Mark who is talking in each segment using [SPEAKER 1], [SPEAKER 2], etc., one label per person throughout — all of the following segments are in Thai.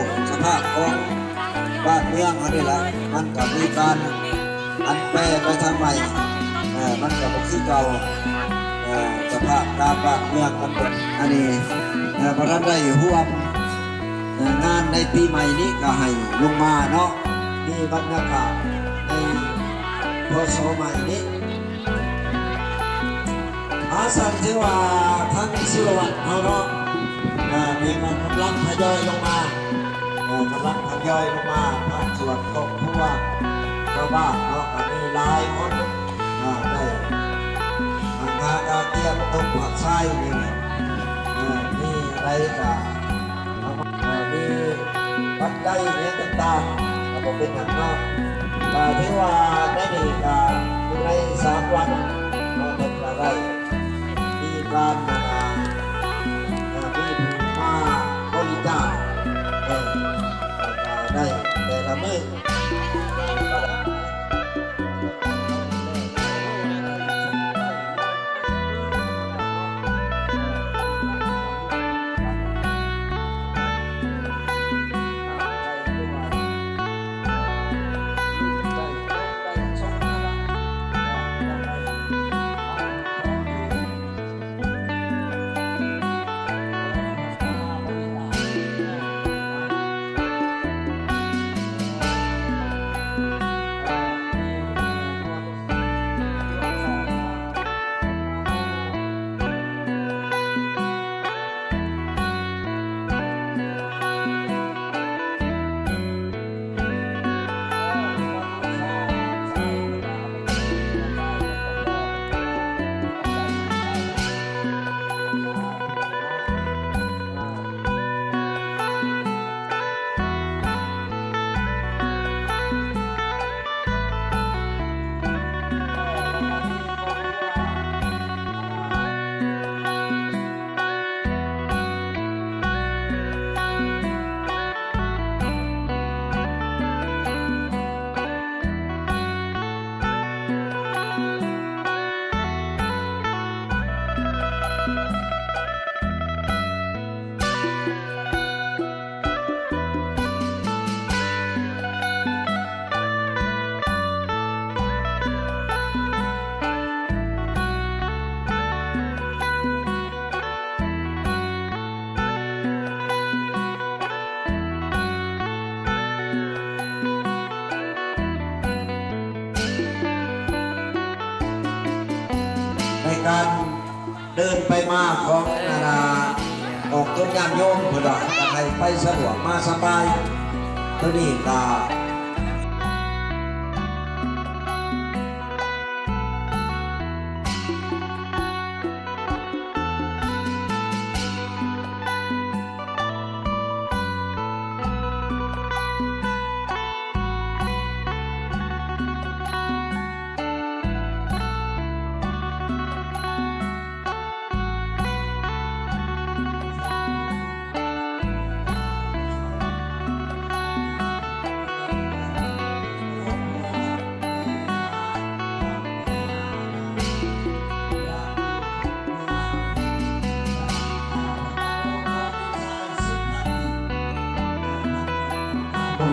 [SPEAKER 1] กสภาพของบ้านเมืองเขานี่แหละมันก็มีการอันแปรไปทางใหม่มันก็บ่คือเก่าสภาพการบ้านเมืองมันเป็นอันนี้พระท่านได้ร่วมงานในปีใหม่นี้ก็ให้ลงมาเนาะมีบรรยากาศในพศใหม่นี้อาสันถือว่าทั้งศิลวัตเขาเนาะมีมันกำลังทยอยลงมากำลังทยอยลงมาทางส่วนของผู้ว่าชาวบ้านเนาะมีหลายคนได้งานการเตรียมต้นผักไส้นี่มีอะไรกันมีปัจจัยเนี่ยต่างๆก็เป็นอย่างนั้นถือว่าได้ดีกันใน3 วันเราเป็นอะไรมีการมีผู้มาบริจาคได้แต่ละมื้อในการเดินไปมาของออกต้นยามโยมเพื่อให้ไปสะดวกมาสบายตัวนี้ก็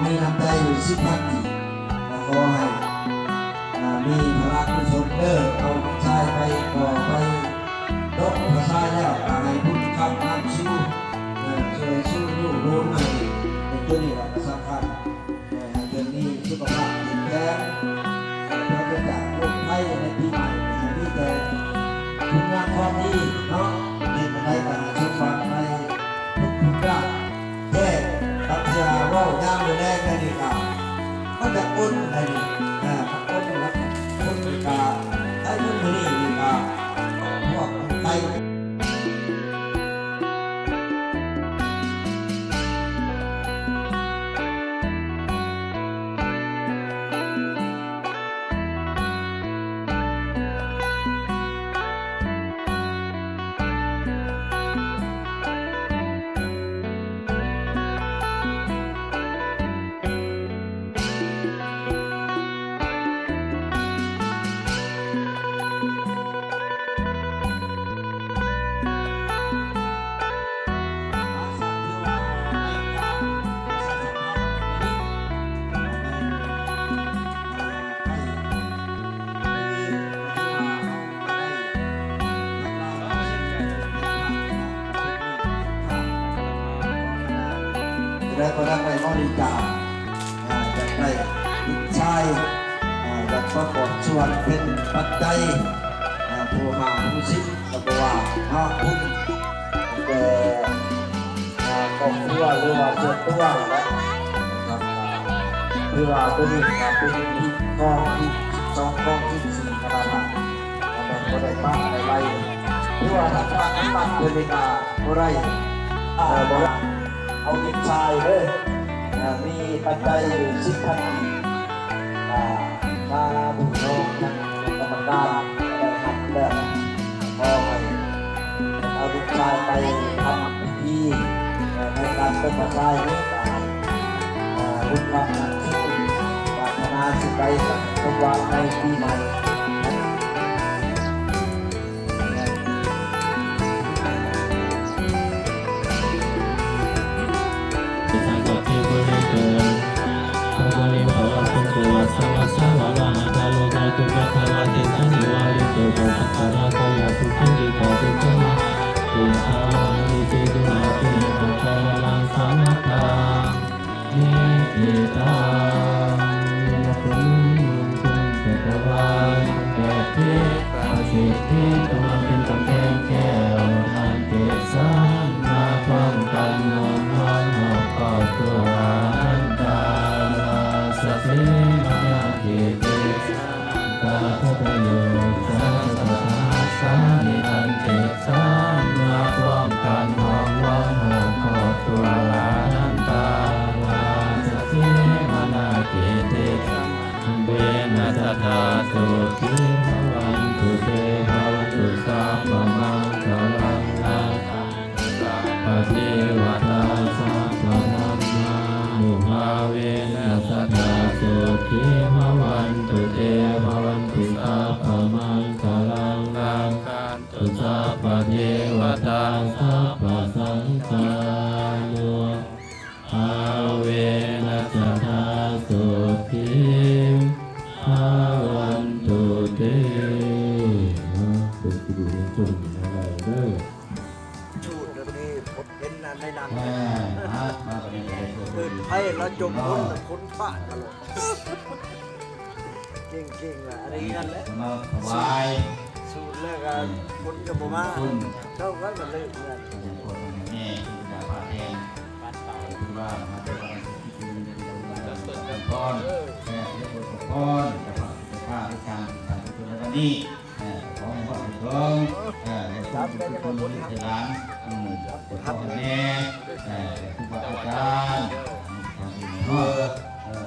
[SPEAKER 1] มีน้ำใจอยู่10,000 ปีขอให้มีพลังกุศลเอาชายไปก่อไปลดพระชายแล้วให้พุทธคำนำสู้ช่วยสู้ลูกรู้ให้เป็นตัวนี้เราสำคัญให้เดือนนี้สุขภาพแข็งแรงเพื่อจะจากโรคภัยในปีใหม่ให้มีแต่คุณงามความดีเนาะในประเทศไทยสมหวังในทุกๆด้านแค่ปัญญาว่าย่างแรงได้ดีกว่าก็จะอุ่นได้ดีอุ่นแล้วอุ่นดีกว่าไอ้อุ่นนี่ดีกว่าพวกไทย
[SPEAKER 2] ข
[SPEAKER 1] และก็ได้ไปบริจาคจะได้ลูกชายจะประกอบส่วนเป็นปัจจัยผู้หาผู้ชิดแล้วก็ว่าหาคุณแต่ครอบครัวหรือว่าส่วนตัวนะครับหรือว่าตัวนี้เป็นที่กองที่2กองที่4ก็ได้ครับก็ได้บ้างได้ไรหรือว่าถ้าบ้านเพื่อนก็บ่ได้บ่ได้เอาเด็กชายเลยมีปัจจัยอยู่10,000มาบุญน้องกรรมการได้หักแล้วพอไปเอาเด็กชายไปทำพิธีในการเป็นภาษานี้บุญรับหนักที่ปรารถนาสิ่งใดสมหวังในปีใหม่ให้เราจมคนพระตลอดเก่งๆแหละอะไรนั่นแหละ
[SPEAKER 2] ถวาย
[SPEAKER 1] สูตรแรกกันคนกับผมมาเท่ากันกันเลยเพื่อน
[SPEAKER 2] นี่จะพาเองบ้านเต่าคือว่ามาเป็นการที่คือก้อนแม่เรียกว่าก้อนจะพาจะพาที่การการที่คือวันนี้ของพ่อถึงรับเป็นคนที่ร้านทำแน่คือพระอาจารย์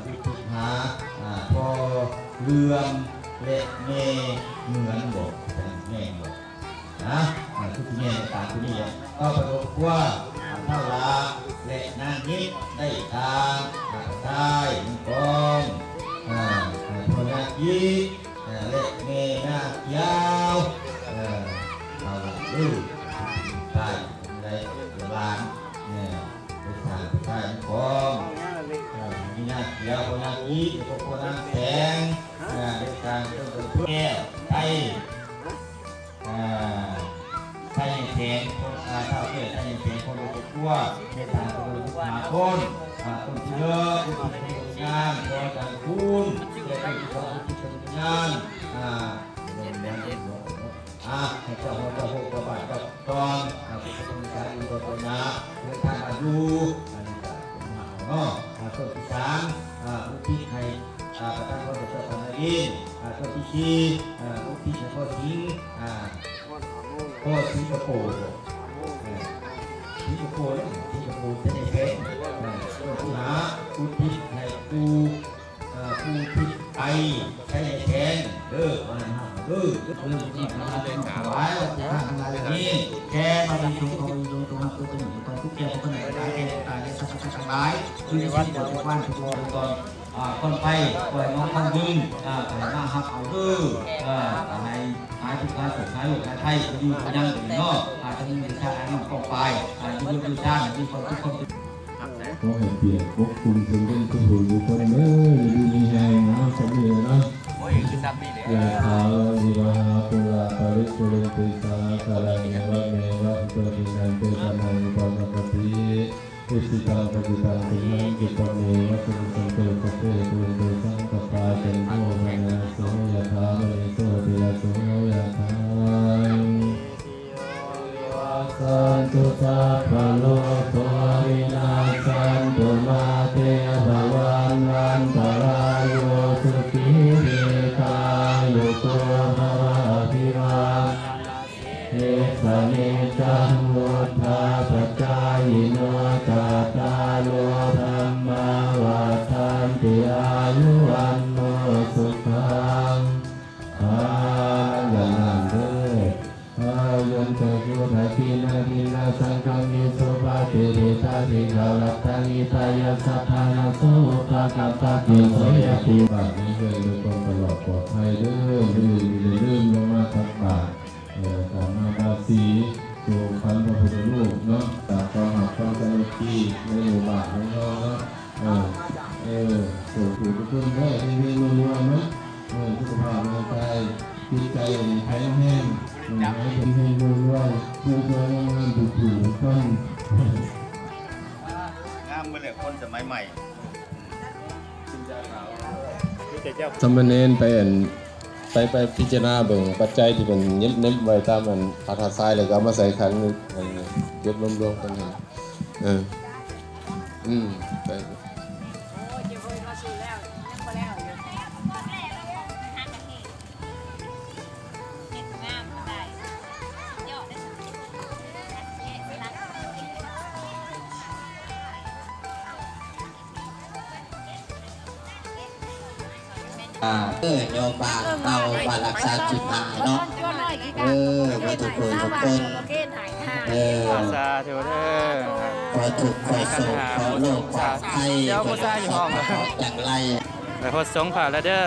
[SPEAKER 2] วิทุหาพอเลื่อมเละเมเหมือนบอกแม่บอกนะทุกแม่ต่างทุกนี่ก็ประดุกว่าเท่าละเละนางนิดได้ทางได้กองพอนายีเละเมหน้ายาวเอาดื้อได้ได้ล้างเนี่ยไปทางไปทางกองมีหน้าเขียวคนหน้ายีคนหน้าแสงในการต้องเป็นเพื่อแก้ไถ่ไถ่แสงคนเท่าเกิดไถ่แสงคนรู้ตัวในทางคนรู้หาคนคนที่เยอะคนที่ทำงานคนการคุณเด็กที่ทำงานให้เจ้าหัวเจ้าหัวกระบาดกับตอนผู้ทำการอุปถัมภ์เรื่องทางอายุส่วนที่3อุทิศให้ประธานคนเจ้าของนาดินส่วนที่4อุทิศให้พ่อทิ้งพ่อทิ้งกระโปรงทิ้งกระโปรงทิ้งกระโปรงจะได้แข็งส่วนที่5อุทิศให้ผู้ทิศไปใช้ในแข็งที่ทำเป็นขาวายทำงานนี้แกมาเป็นตัวตัวตัวทุกอย่างคนไหนตายตายในสัตว์ร้ายคือในวัดทุกวันทุกวันก่อนคนไปปล่อยน้องคนยิงแต่หน้าหักเอาอะไรหายทุกการสุดท้ายหลุดไทยดียังเนาะจะมีวิชาน้องกองไปจะมีวิชาที่คนทุกคน
[SPEAKER 3] ขอให้เปียกปกคลุมถึงเป็นผู้หูอยู่คนเมื่ออยู่ดีแห่งน้ำสำเร็จนะยะถาวะริวหาปุราปริสุริติสาคารังวะเมวะตุตินันเตตะนังปะปะปิ อิสิตังปฏิตังตุนังกิปะเมวะตุสันเตปะเตตุนเตสังกปาจันโทภะนะโสยะถามะโสติยะโสยะถาสันตุสัพพะโลกโควินาสันตุมาเตภวันวันตรายโยสุขีเรกายุโกภวะอภิวาเอสเนจังวุฒาปัจจายโนจัตตาโลธรรมาวัฏันติอายุวันโนสุขังอายันนันเดอายันเตกุทักขินาทินาสังฆมิสุปาติเรตาทิขาลัตตังอิตายะสัพพานาโสภะกัปปะกิโสยติบาทนี้เพื่อนทุกคนตลอดปลอดภัยเด้อลืมลงมาทักบาทสามมาบาสีสู่พันพระพุทธรูปเนาะจากความหักความสามัคคีในหมู่บ้านของเราเนาะสู่ทุกคนได้ที่มีรวมๆเนาะสุขภาพร่างกายจิตใจแข็งแรงให้เป็นให้รวยๆผู้ช่วยงานถูกๆต้อง
[SPEAKER 2] งามเลยคนสมัยใหม่
[SPEAKER 3] สมณเณรไปพิจารณาเบิ่งปัจจัยที่เป็นเน็บไว้ตามมันพระธาตุทรายแล้วก็เอามาใส่ขันนึงเก็บรวมๆกันไป
[SPEAKER 1] โยมบาเอาบารักษาจิตหายเนาะมาทุกคนทุกคน
[SPEAKER 4] สาธุเด้อ
[SPEAKER 1] ขอถูกขอสุขขอโลกขอให้ขออย่างไร
[SPEAKER 4] ไปโพสต์สงผ่าแล้วเด้อ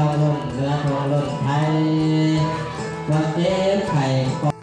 [SPEAKER 1] ทอลงเรือทอลงไทยวันเจ๊ไข่